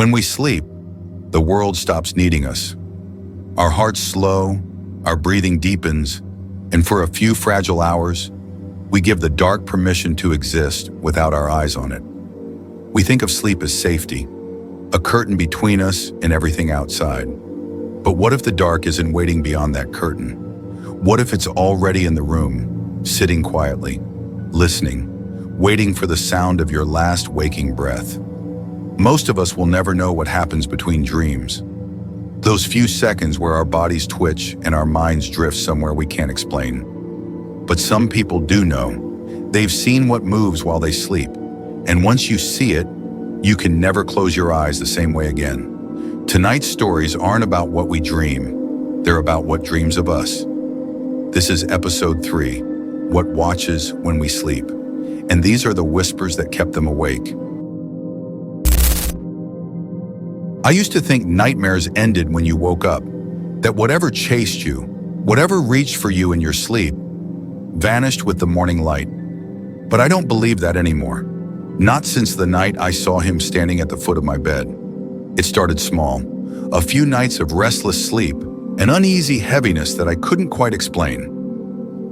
When we sleep, the world stops needing us. Our hearts slow, our breathing deepens, and for a few fragile hours, we give the dark permission to exist without our eyes on it. We think of sleep as safety, a curtain between us and everything outside. But what if the dark isn't waiting beyond that curtain? What if it's already in the room, sitting quietly, listening, waiting for the sound of your last waking breath? Most of us will never know what happens between dreams. Those few seconds where our bodies twitch and our minds drift somewhere we can't explain. But some people do know. They've seen what moves while they sleep. And once you see it, you can never close your eyes the same way again. Tonight's stories aren't about what we dream. They're about what dreams of us. This is episode 3, What Watches When We Sleep. And these are the whispers that kept them awake. I used to think nightmares ended when you woke up, that whatever chased you, whatever reached for you in your sleep, vanished with the morning light. But I don't believe that anymore. Not since the night I saw him standing at the foot of my bed. It started small, a few nights of restless sleep, an uneasy heaviness that I couldn't quite explain.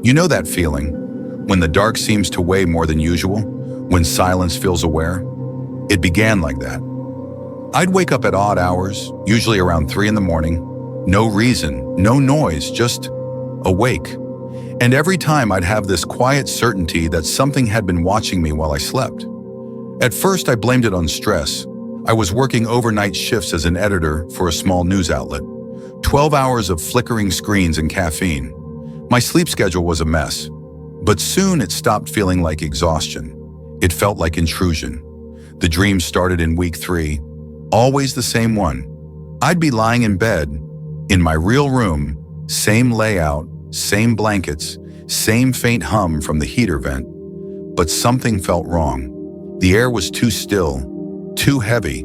You know that feeling, when the dark seems to weigh more than usual, when silence feels aware? It began like that. I'd wake up at odd hours, usually around 3 in the morning. No reason, no noise, just awake. And every time I'd have this quiet certainty that something had been watching me while I slept. At first I blamed it on stress. I was working overnight shifts as an editor for a small news outlet. 12 hours of flickering screens and caffeine. My sleep schedule was a mess. But soon it stopped feeling like exhaustion. It felt like intrusion. The dream started in week 3. Always the same one. I'd be lying in bed, in my real room, same layout, same blankets, same faint hum from the heater vent. But something felt wrong. The air was too still, too heavy.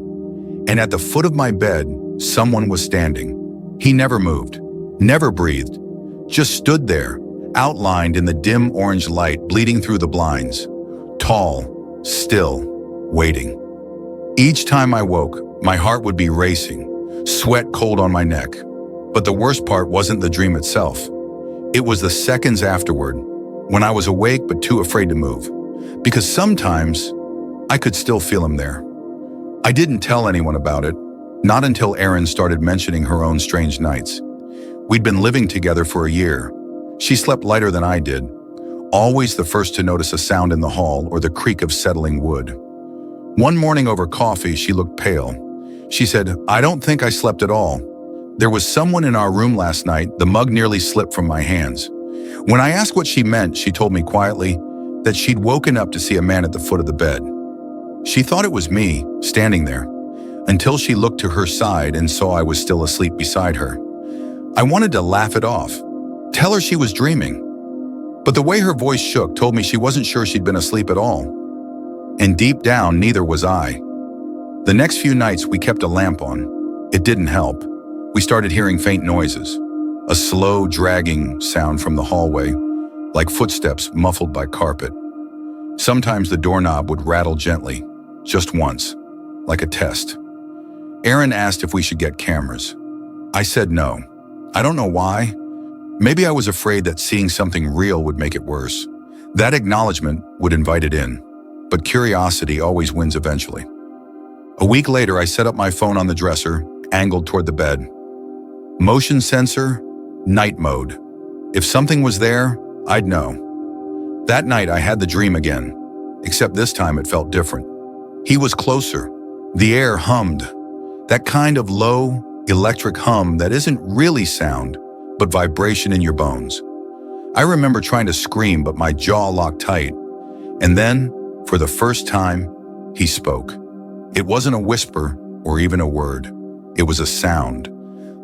And at the foot of my bed, someone was standing. He never moved, never breathed, just stood there, outlined in the dim orange light bleeding through the blinds. Tall, still, waiting. Each time I woke, my heart would be racing, sweat cold on my neck. But the worst part wasn't the dream itself. It was the seconds afterward, when I was awake but too afraid to move. Because sometimes, I could still feel him there. I didn't tell anyone about it, not until Erin started mentioning her own strange nights. We'd been living together for a year. She slept lighter than I did, always the first to notice a sound in the hall or the creak of settling wood. One morning over coffee, she looked pale. She said, "I don't think I slept at all. There was someone in our room last night. The mug nearly slipped from my hands." When I asked what she meant, she told me quietly that she'd woken up to see a man at the foot of the bed. She thought it was me, standing there, until she looked to her side and saw I was still asleep beside her. I wanted to laugh it off, tell her she was dreaming. But the way her voice shook told me she wasn't sure she'd been asleep at all. And deep down, neither was I. The next few nights, we kept a lamp on. It didn't help. We started hearing faint noises, a slow, dragging sound from the hallway, like footsteps muffled by carpet. Sometimes the doorknob would rattle gently, just once, like a test. Erin asked if we should get cameras. I said no. I don't know why. Maybe I was afraid that seeing something real would make it worse. That acknowledgement would invite it in. But curiosity always wins eventually. A week later, I set up my phone on the dresser, angled toward the bed. Motion sensor, night mode. If something was there, I'd know. That night, I had the dream again, except this time it felt different. He was closer. The air hummed. That kind of low, electric hum that isn't really sound, but vibration in your bones. I remember trying to scream, but my jaw locked tight. And then, for the first time, he spoke. It wasn't a whisper or even a word. It was a sound,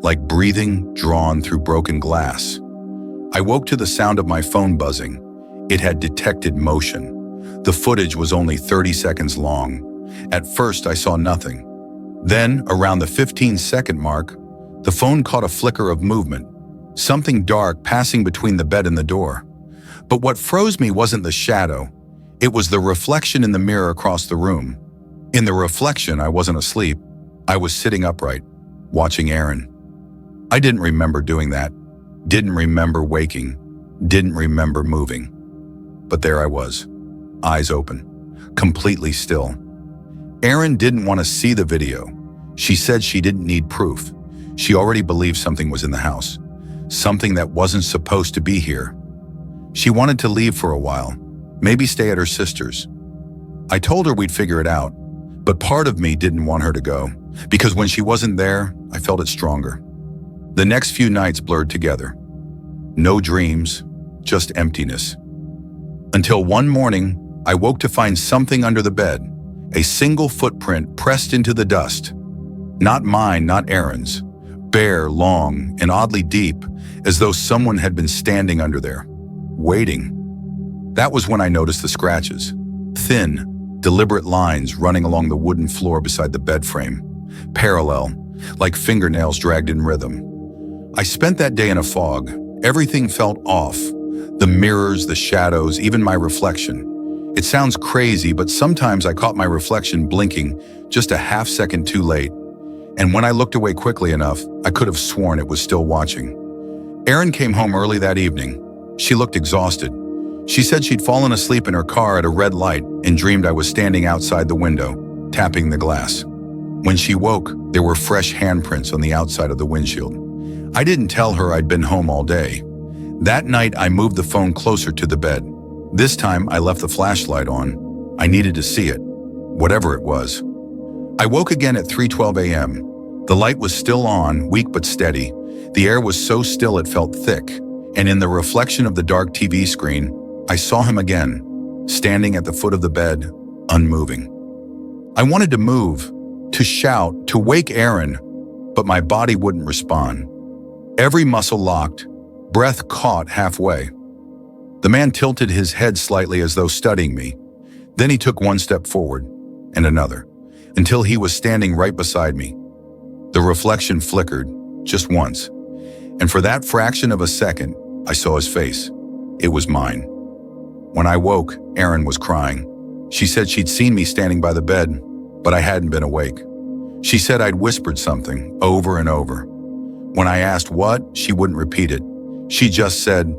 like breathing drawn through broken glass. I woke to the sound of my phone buzzing. It had detected motion. The footage was only 30 seconds long. At first, I saw nothing. Then, around the 15-second mark, the phone caught a flicker of movement, something dark passing between the bed and the door. But what froze me wasn't the shadow. It was the reflection in the mirror across the room. In the reflection, I wasn't asleep. I was sitting upright, watching Aaron. I didn't remember doing that, didn't remember waking, didn't remember moving. But there I was, eyes open, completely still. Aaron didn't want to see the video. She said she didn't need proof. She already believed something was in the house, something that wasn't supposed to be here. She wanted to leave for a while, maybe stay at her sister's. I told her we'd figure it out, but part of me didn't want her to go, because when she wasn't there, I felt it stronger. The next few nights blurred together. No dreams, just emptiness. Until one morning, I woke to find something under the bed, a single footprint pressed into the dust. Not mine, not Aaron's. Bare, long, and oddly deep, as though someone had been standing under there, waiting. That was when I noticed the scratches. Thin, deliberate lines running along the wooden floor beside the bed frame, parallel, like fingernails dragged in rhythm. I spent that day in a fog. Everything felt off. The mirrors, the shadows, even my reflection. It sounds crazy, but sometimes I caught my reflection blinking just a half second too late. And when I looked away quickly enough, I could have sworn it was still watching. Erin came home early that evening. She looked exhausted. She said she'd fallen asleep in her car at a red light and dreamed I was standing outside the window, tapping the glass. When she woke, there were fresh handprints on the outside of the windshield. I didn't tell her I'd been home all day. That night, I moved the phone closer to the bed. This time, I left the flashlight on. I needed to see it, whatever it was. I woke again at 3:12 a.m. The light was still on, weak but steady. The air was so still it felt thick, and in the reflection of the dark TV screen, I saw him again, standing at the foot of the bed, unmoving. I wanted to move, to shout, to wake Aaron, but my body wouldn't respond. Every muscle locked, breath caught halfway. The man tilted his head slightly as though studying me. Then he took one step forward, and another, until he was standing right beside me. The reflection flickered, just once, and for that fraction of a second, I saw his face. It was mine. When I woke, Erin was crying. She said she'd seen me standing by the bed, but I hadn't been awake. She said I'd whispered something over and over. When I asked what, she wouldn't repeat it. She just said,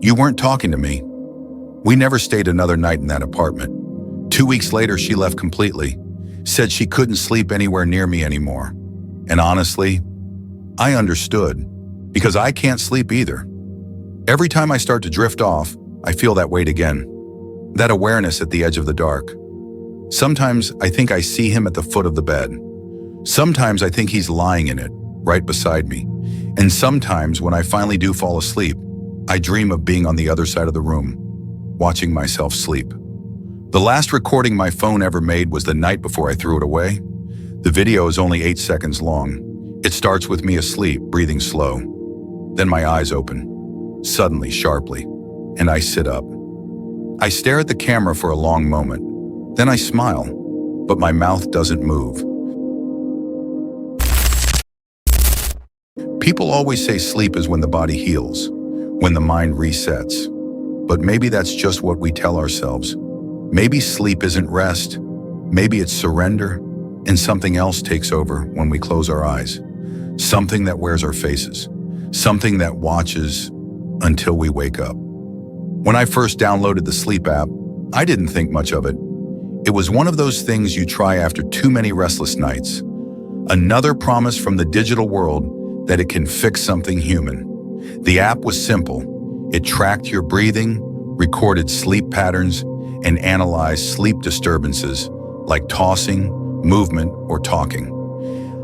"You weren't talking to me." We never stayed another night in that apartment. 2 weeks later, she left completely, said she couldn't sleep anywhere near me anymore. And honestly, I understood, because I can't sleep either. Every time I start to drift off, I feel that weight again, that awareness at the edge of the dark. Sometimes I think I see him at the foot of the bed. Sometimes I think he's lying in it, right beside me. And sometimes when I finally do fall asleep, I dream of being on the other side of the room, watching myself sleep. The last recording my phone ever made was the night before I threw it away. The video is only 8 seconds long. It starts with me asleep, breathing slow. Then my eyes open, suddenly, sharply, and I sit up. I stare at the camera for a long moment. Then I smile, but my mouth doesn't move. People always say sleep is when the body heals, when the mind resets. But maybe that's just what we tell ourselves. Maybe sleep isn't rest. Maybe it's surrender, and something else takes over when we close our eyes. Something that wears our faces. Something that watches until we wake up. When I first downloaded the sleep app, I didn't think much of it. It was one of those things you try after too many restless nights. Another promise from the digital world that it can fix something human. The app was simple. It tracked your breathing, recorded sleep patterns, and analyzed sleep disturbances like tossing, movement, or talking.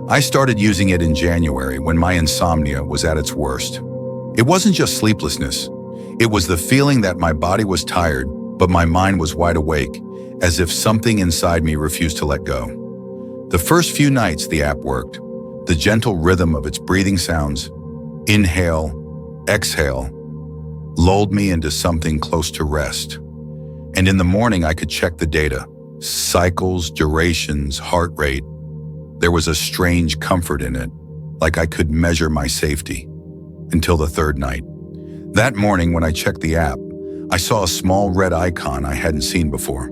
I started using it in January when my insomnia was at its worst. It wasn't just sleeplessness. It was the feeling that my body was tired, but my mind was wide awake, as if something inside me refused to let go. The first few nights the app worked. The gentle rhythm of its breathing sounds, inhale, exhale, lulled me into something close to rest. And in the morning, I could check the data, cycles, durations, heart rate. There was a strange comfort in it, like I could measure my safety. Until the third night. That morning, when I checked the app, I saw a small red icon I hadn't seen before.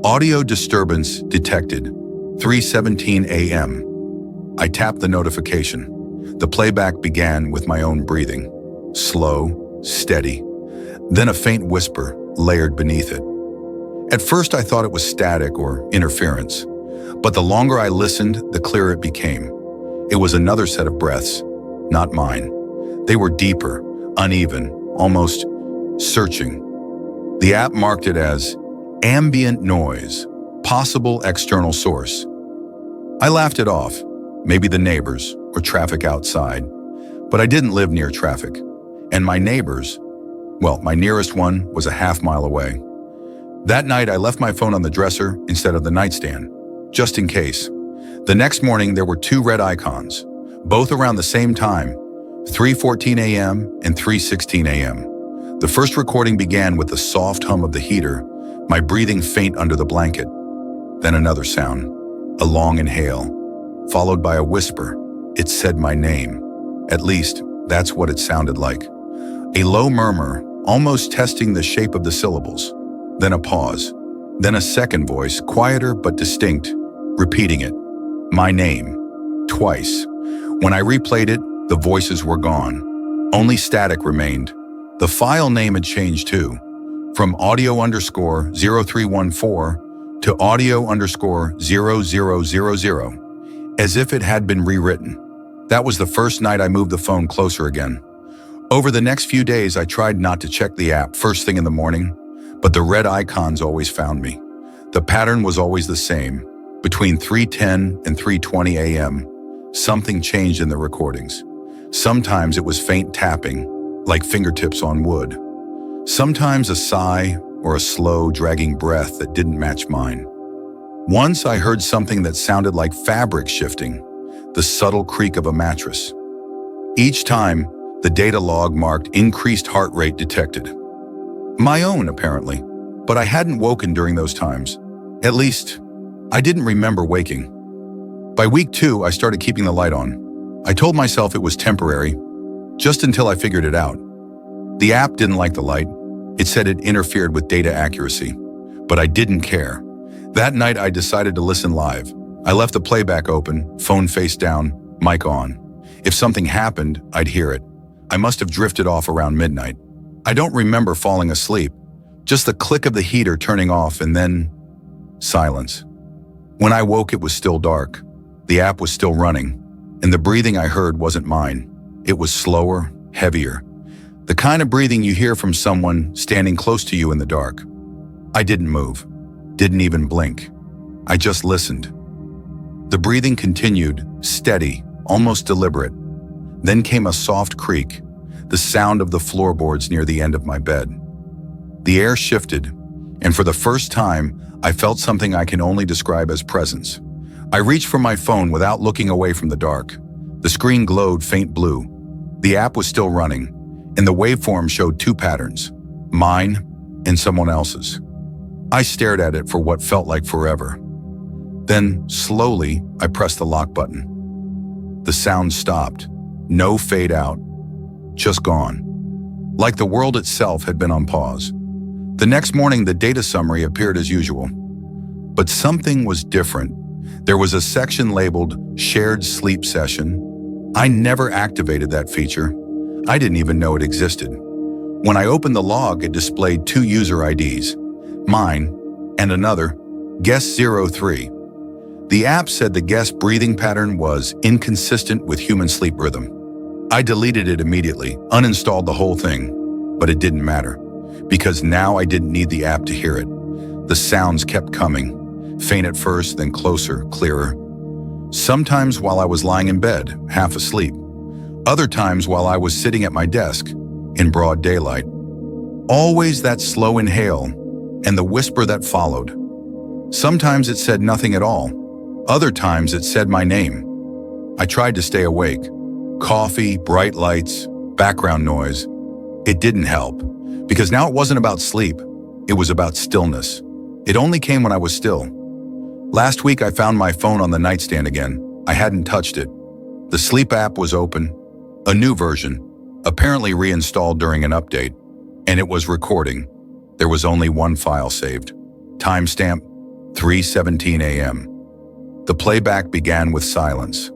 Audio disturbance detected, 3:17 a.m. I tapped the notification. The playback began with my own breathing. Slow, steady. Then a faint whisper layered beneath it. At first I thought it was static or interference, but the longer I listened, the clearer it became. It was another set of breaths, not mine. They were deeper, uneven, almost searching. The app marked it as ambient noise, possible external source. I laughed it off, maybe the neighbors or traffic outside, but I didn't live near traffic. And my neighbors, well, my nearest one was a half-mile away. That night, I left my phone on the dresser instead of the nightstand, just in case. The next morning, there were two red icons, both around the same time, 3:14 a.m. and 3:16 a.m. The first recording began with the soft hum of the heater, my breathing faint under the blanket. Then another sound, a long inhale, followed by a whisper. It said my name. At least, that's what it sounded like. A low murmur, almost testing the shape of the syllables. Then a pause. Then a second voice, quieter but distinct, repeating it. My name. Twice. When I replayed it, the voices were gone. Only static remained. The file name had changed too, from audio_0314 to audio_0000, as if it had been rewritten. That was the first night I moved the phone closer again. Over the next few days, I tried not to check the app first thing in the morning, but the red icons always found me. The pattern was always the same. Between 3:10 and 3:20 a.m., something changed in the recordings. Sometimes it was faint tapping, like fingertips on wood. Sometimes a sigh or a slow, dragging breath that didn't match mine. Once I heard something that sounded like fabric shifting, the subtle creak of a mattress. Each time, the data log marked increased heart rate detected. My own, apparently, but I hadn't woken during those times. At least, I didn't remember waking. By week 2, I started keeping the light on. I told myself it was temporary, just until I figured it out. The app didn't like the light. It said it interfered with data accuracy, but I didn't care. That night, I decided to listen live. I left the playback open, phone face down, mic on. If something happened, I'd hear it. I must have drifted off around midnight. I don't remember falling asleep, just the click of the heater turning off and then silence. When I woke, it was still dark. The app was still running, and the breathing I heard wasn't mine. It was slower, heavier. The kind of breathing you hear from someone standing close to you in the dark. I didn't move, didn't even blink. I just listened. The breathing continued, steady, almost deliberate. Then came a soft creak, the sound of the floorboards near the end of my bed. The air shifted, and for the first time, I felt something I can only describe as presence. I reached for my phone without looking away from the dark. The screen glowed faint blue. The app was still running, and the waveform showed two patterns, mine and someone else's. I stared at it for what felt like forever. Then, slowly, I pressed the lock button. The sound stopped. No fade out. Just gone. Like the world itself had been on pause. The next morning, the data summary appeared as usual. But something was different. There was a section labeled Shared Sleep Session. I never activated that feature. I didn't even know it existed. When I opened the log, it displayed two user IDs, mine and another, Guest03. The app said the guest breathing pattern was inconsistent with human sleep rhythm. I deleted it immediately, uninstalled the whole thing, but it didn't matter, because now I didn't need the app to hear it. The sounds kept coming, faint at first, then closer, clearer. Sometimes while I was lying in bed, half asleep. Other times while I was sitting at my desk, in broad daylight. Always that slow inhale, and the whisper that followed. Sometimes it said nothing at all. Other times it said my name. I tried to stay awake. Coffee, bright lights, background noise. It didn't help, because now it wasn't about sleep. It was about stillness. It only came when I was still. Last week I found my phone on the nightstand again. I hadn't touched it. The sleep app was open, a new version, apparently reinstalled during an update, and it was recording. There was only one file saved. Timestamp 3:17 a.m. The playback began with silence.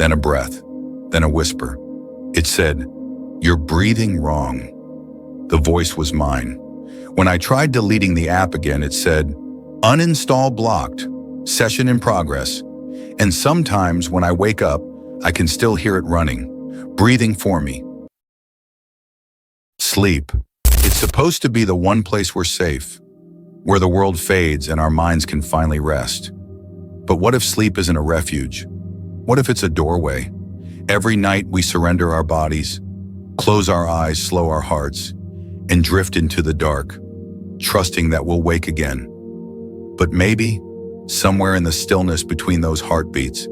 then a breath, then a whisper. It said, "You're breathing wrong." The voice was mine. When I tried deleting the app again, it said, "Uninstall blocked, session in progress." And sometimes when I wake up, I can still hear it running, breathing for me. Sleep. It's supposed to be the one place we're safe, where the world fades and our minds can finally rest. But what if sleep isn't a refuge? What if it's a doorway? Every night we surrender our bodies, close our eyes, slow our hearts, and drift into the dark, trusting that we'll wake again. But maybe, somewhere in the stillness between those heartbeats,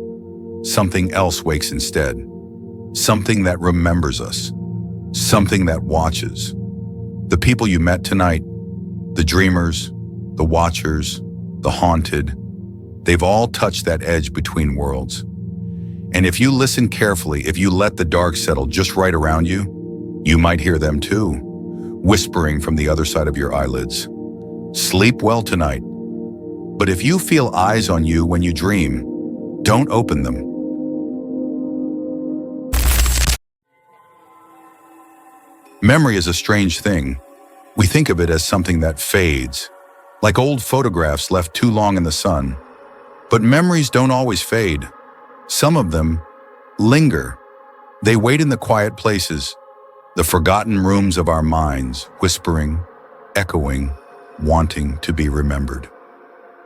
something else wakes instead. Something that remembers us. Something that watches. The people you met tonight, the dreamers, the watchers, the haunted, they've all touched that edge between worlds. And if you listen carefully, if you let the dark settle just right around you, you might hear them too, whispering from the other side of your eyelids. Sleep well tonight. But if you feel eyes on you when you dream, don't open them. Memory is a strange thing. We think of it as something that fades, like old photographs left too long in the sun. But memories don't always fade. Some of them linger. They wait in the quiet places, the forgotten rooms of our minds, whispering, echoing, wanting to be remembered.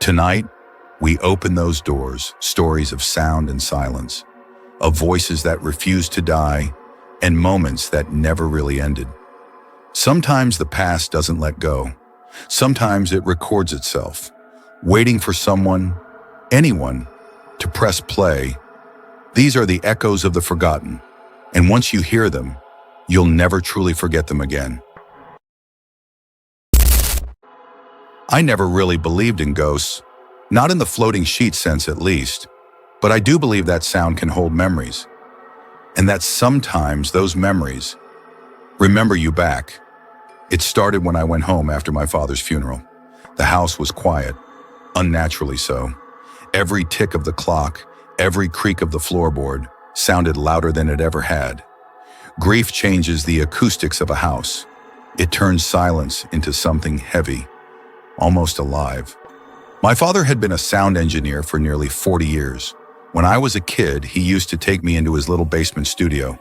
Tonight, we open those doors, stories of sound and silence, of voices that refuse to die, and moments that never really ended. Sometimes the past doesn't let go. Sometimes it records itself, waiting for someone, anyone, to press play. These are the echoes of the forgotten, and once you hear them, you'll never truly forget them again. I never really believed in ghosts, not in the floating sheet sense at least, but I do believe that sound can hold memories, and that sometimes those memories remember you back. It started when I went home after my father's funeral. The house was quiet, unnaturally so. Every tick of the clock, every creak of the floorboard sounded louder than it ever had. Grief changes the acoustics of a house. It turns silence into something heavy, almost alive. My father had been a sound engineer for nearly 40 years. When I was a kid, he used to take me into his little basement studio.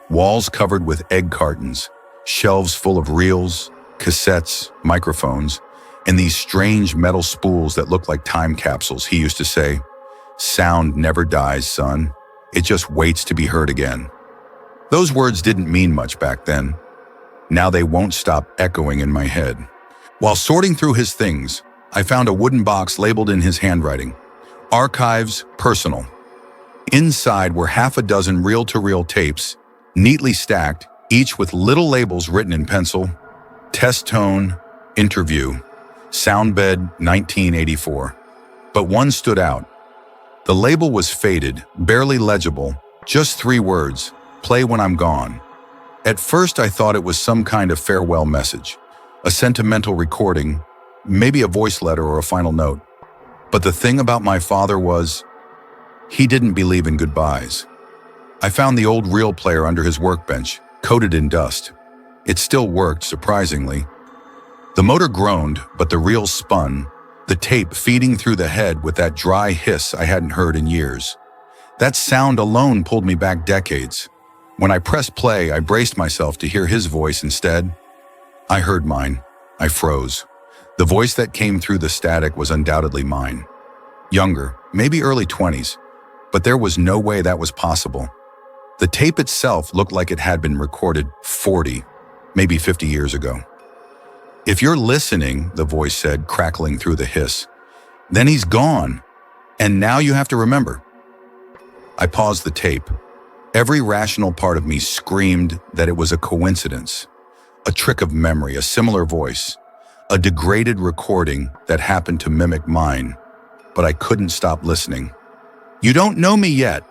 Walls covered with egg cartons, shelves full of reels, cassettes, microphones, and these strange metal spools that looked like time capsules. He used to say, "Sound never dies, son. It just waits to be heard again." Those words didn't mean much back then. Now they won't stop echoing in my head. While sorting through his things, I found a wooden box labeled in his handwriting, "Archives Personal." Inside were half a dozen reel-to-reel tapes, neatly stacked, each with little labels written in pencil: test tone, interview, soundbed 1984. But one stood out. The label was faded, barely legible, just 3 words, "Play when I'm gone." At first I thought it was some kind of farewell message, a sentimental recording, maybe a voice letter or a final note. But the thing about my father was, he didn't believe in goodbyes. I found the old reel player under his workbench, coated in dust. It still worked, surprisingly. The motor groaned, but the reel spun, the tape feeding through the head with that dry hiss I hadn't heard in years. That sound alone pulled me back decades. When I pressed play, I braced myself to hear his voice instead. I heard mine. I froze. The voice that came through the static was undoubtedly mine. Younger, maybe early 20s, but there was no way that was possible. The tape itself looked like it had been recorded 40, maybe 50 years ago. "If you're listening," the voice said, crackling through the hiss, "then he's gone, and now you have to remember." I paused the tape. Every rational part of me screamed that it was a coincidence, a trick of memory, a similar voice, a degraded recording that happened to mimic mine, but I couldn't stop listening. "You don't know me yet,"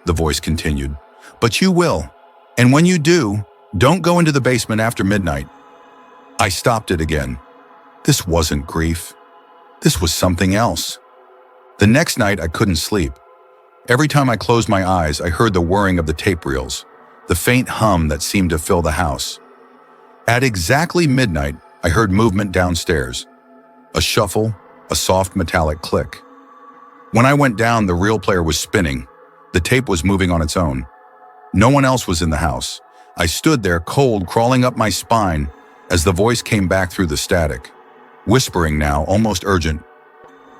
the voice continued, "but you will, and when you do, don't go into the basement after midnight." I stopped it again. This wasn't grief. This was something else. The next night I couldn't sleep. Every time I closed my eyes, I heard the whirring of the tape reels, the faint hum that seemed to fill the house. At exactly midnight, I heard movement downstairs. A shuffle, a soft metallic click. When I went down, the reel player was spinning. The tape was moving on its own. No one else was in the house. I stood there, cold crawling up my spine, as the voice came back through the static. Whispering now, almost urgent.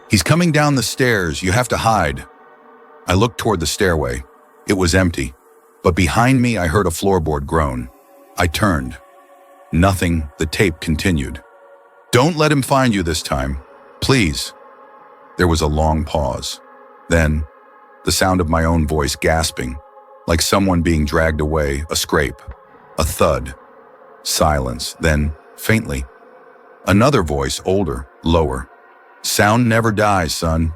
"He's coming down the stairs, you have to hide." I looked toward the stairway. It was empty, but behind me I heard a floorboard groan. I turned. Nothing, the tape continued. "Don't let him find you this time. Please." There was a long pause. Then, the sound of my own voice gasping, like someone being dragged away, a scrape, a thud. Silence, then, faintly. Another voice, older, lower. "Sound never dies, son.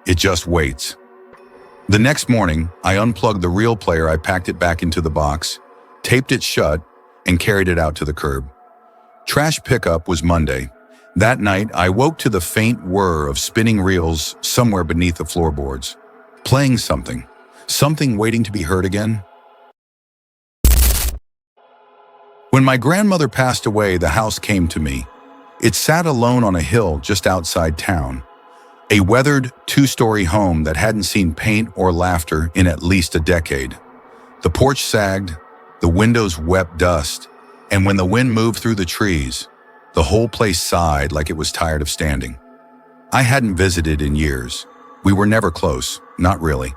It just waits." The next morning, I unplugged the reel player. I packed it back into the box, taped it shut, and carried it out to the curb. Trash pickup was Monday. That night, I woke to the faint whir of spinning reels somewhere beneath the floorboards. Playing something. Something waiting to be heard again. When my grandmother passed away, the house came to me. It sat alone on a hill just outside town. A weathered, two-story home that hadn't seen paint or laughter in at least a decade. The porch sagged, the windows wept dust, and when the wind moved through the trees, the whole place sighed like it was tired of standing. I hadn't visited in years. We were never close, not really.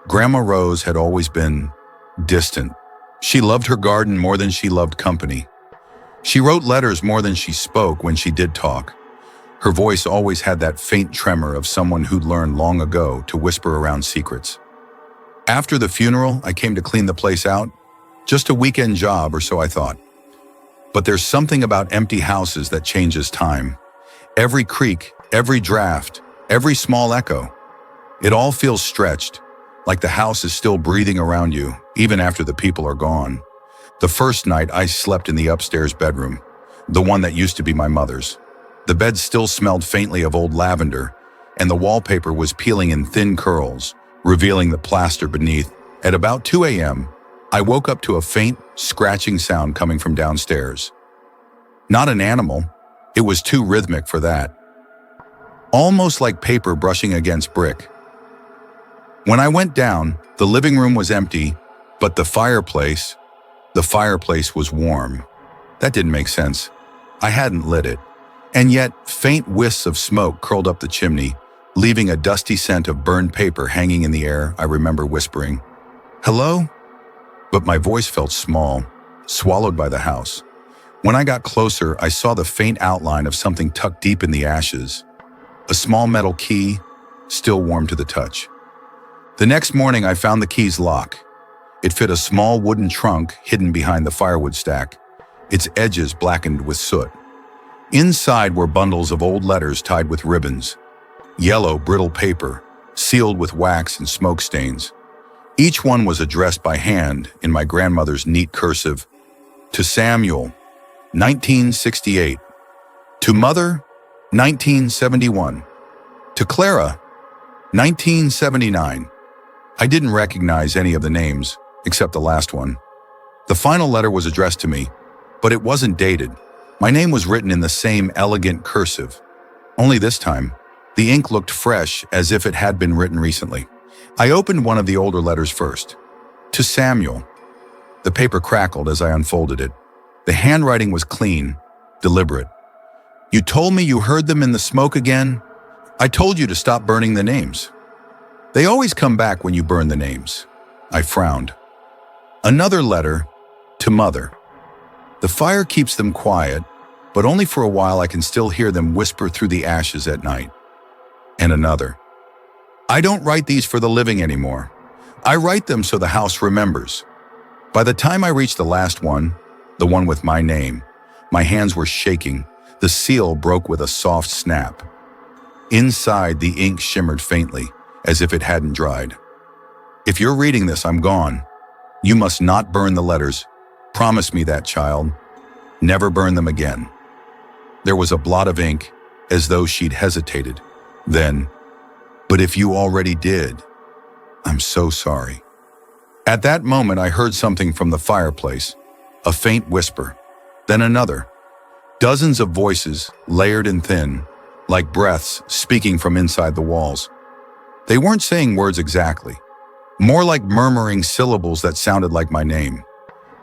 Grandma Rose had always been distant. She loved her garden more than she loved company. She wrote letters more than she spoke when she did talk. Her voice always had that faint tremor of someone who'd learned long ago to whisper around secrets. After the funeral, I came to clean the place out. Just a weekend job, or so I thought. But there's something about empty houses that changes time. Every creak, every draft, every small echo. It all feels stretched, like the house is still breathing around you, even after the people are gone. The first night, I slept in the upstairs bedroom, the one that used to be my mother's. The bed still smelled faintly of old lavender, and the wallpaper was peeling in thin curls, revealing the plaster beneath. At about 2 a.m., I woke up to a faint, scratching sound coming from downstairs. Not an animal. It was too rhythmic for that. Almost like paper brushing against brick. When I went down, the living room was empty, but the fireplace was warm. That didn't make sense. I hadn't lit it. And yet, faint wisps of smoke curled up the chimney, leaving a dusty scent of burned paper hanging in the air. I remember whispering, "Hello?" But my voice felt small, swallowed by the house. When I got closer, I saw the faint outline of something tucked deep in the ashes. A small metal key, still warm to the touch. The next morning, I found the key's lock. It fit a small wooden trunk hidden behind the firewood stack, its edges blackened with soot. Inside were bundles of old letters tied with ribbons, yellow, brittle paper, sealed with wax and smoke stains. Each one was addressed by hand in my grandmother's neat cursive. To Samuel, 1968. To Mother, 1971. To Clara, 1979. I didn't recognize any of the names, except the last one. The final letter was addressed to me, but it wasn't dated. My name was written in the same elegant cursive. Only this time, the ink looked fresh, as if it had been written recently. I opened one of the older letters first. To Samuel. The paper crackled as I unfolded it. The handwriting was clean, deliberate. "You told me you heard them in the smoke again? I told you to stop burning the names. They always come back when you burn the names." I frowned. Another letter. To Mother. "The fire keeps them quiet, but only for a while. I can still hear them whisper through the ashes at night." And another. "I don't write these for the living anymore. I write them so the house remembers." By the time I reached the last one, the one with my name, my hands were shaking. The seal broke with a soft snap. Inside, the ink shimmered faintly, as if it hadn't dried. "If you're reading this, I'm gone. You must not burn the letters. Promise me that, child. Never burn them again." There was a blot of ink, as though she'd hesitated. Then, "But if you already did." I'm so sorry. At that moment, I heard something from the fireplace, a faint whisper, then another. Dozens of voices, layered and thin, like breaths speaking from inside the walls. They weren't saying words exactly, more like murmuring syllables that sounded like my name.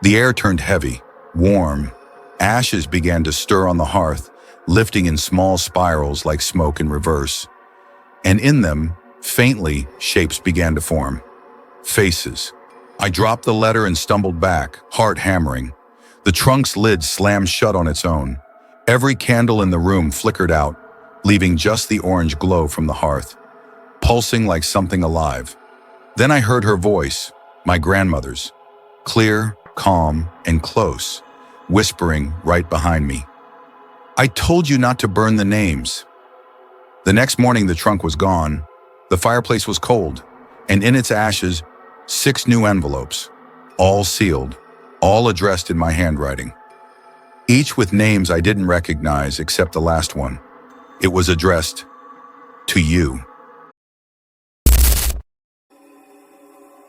The air turned heavy, warm. Ashes began to stir on the hearth, lifting in small spirals like smoke in reverse. And in them, faintly, shapes began to form. Faces. I dropped the letter and stumbled back, heart hammering. The trunk's lid slammed shut on its own. Every candle in the room flickered out, leaving just the orange glow from the hearth, pulsing like something alive. Then I heard her voice, my grandmother's, clear, calm, and close, whispering right behind me. I told you not to burn the names. The next morning the trunk was gone, the fireplace was cold, and in its ashes, 6 new envelopes, all sealed, all addressed in my handwriting. Each with names I didn't recognize except the last one. It was addressed to you.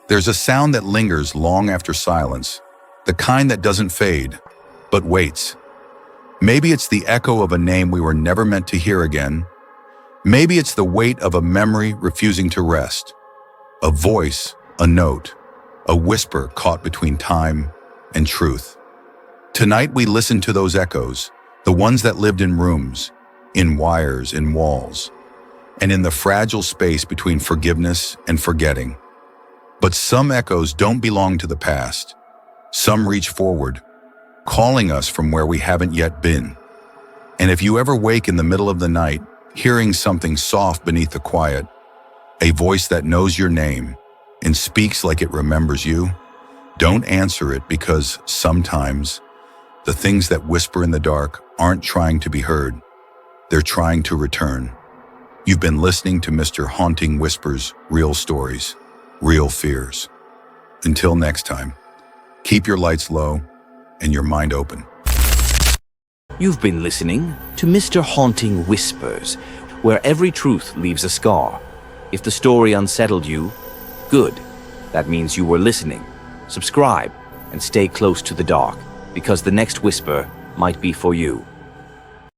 There's a sound that lingers long after silence, the kind that doesn't fade, but waits. Maybe it's the echo of a name we were never meant to hear again. Maybe it's the weight of a memory refusing to rest. A voice, a note, a whisper caught between time and truth. Tonight we listen to those echoes, the ones that lived in rooms, in wires, in walls, and in the fragile space between forgiveness and forgetting. But some echoes don't belong to the past. Some reach forward, calling us from where we haven't yet been. And if you ever wake in the middle of the night, hearing something soft beneath the quiet, a voice that knows your name and speaks like it remembers you, don't answer it, because sometimes the things that whisper in the dark aren't trying to be heard. They're trying to return. You've been listening to Mr. Haunting Whispers, real stories, real fears. Until next time, keep your lights low and your mind open. You've been listening to Mr. Haunting Whispers, where every truth leaves a scar. If the story unsettled you, good. That means you were listening. Subscribe and stay close to the dark, because the next whisper might be for you.